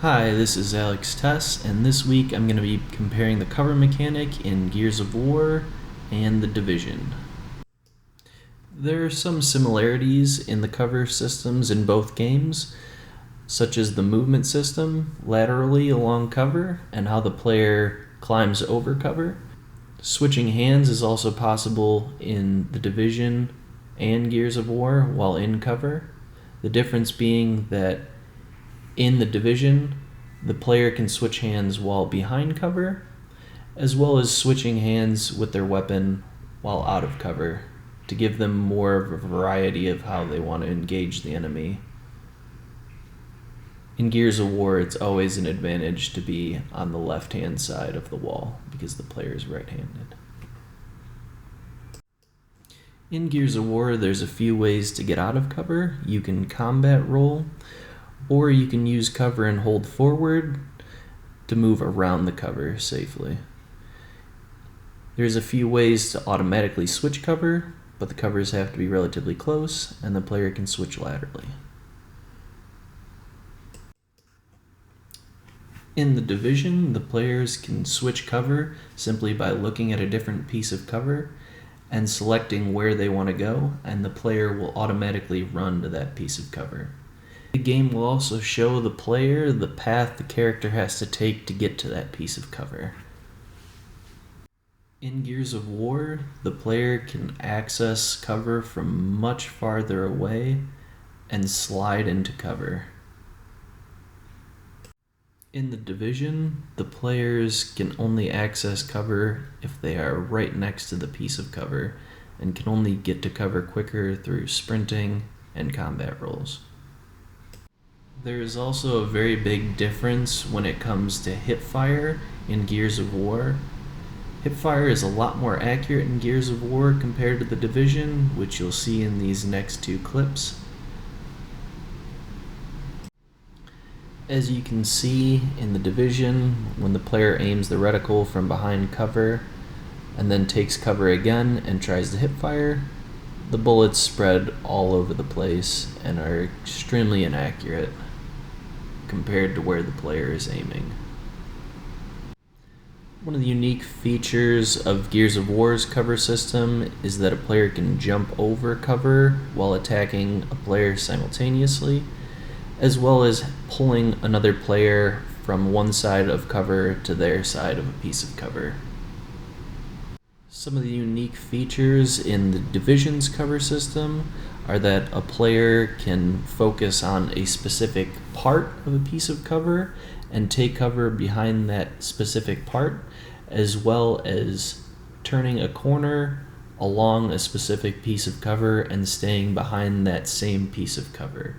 Hi, this is Alex Tess, and this week I'm going to be comparing the cover mechanic in Gears of War and The Division. There are some similarities in the cover systems in both games, such as the movement system laterally along cover and how the player climbs over cover. Switching hands is also possible in The Division and Gears of War while in cover. The difference being that in The Division, the player can switch hands while behind cover, as well as switching hands with their weapon while out of cover to give them more of a variety of how they want to engage the enemy. In Gears of War, it's always an advantage to be on the left-hand side of the wall because the player is right-handed. In Gears of War, there's a few ways to get out of cover. You can combat roll, or you can use cover and hold forward to move around the cover safely. There's a few ways to automatically switch cover, but the covers have to be relatively close, and the player can switch laterally. In The Division, the players can switch cover simply by looking at a different piece of cover and selecting where they want to go, and the player will automatically run to that piece of cover. The game will also show the player the path the character has to take to get to that piece of cover. In Gears of War, the player can access cover from much farther away and slide into cover. In The Division, the players can only access cover if they are right next to the piece of cover and can only get to cover quicker through sprinting and combat rolls. There is also a very big difference when it comes to hipfire in Gears of War. Hipfire is a lot more accurate in Gears of War compared to The Division, which you'll see in these next two clips. As you can see in The Division, when the player aims the reticle from behind cover and then takes cover again and tries to hipfire, the bullets spread all over the place and are extremely inaccurate compared to where the player is aiming. One of the unique features of Gears of War's cover system is that a player can jump over cover while attacking a player simultaneously, as well as pulling another player from one side of cover to their side of a piece of cover. Some of the unique features in The Division's cover system are that a player can focus on a specific part of a piece of cover and take cover behind that specific part, as well as turning a corner along a specific piece of cover and staying behind that same piece of cover.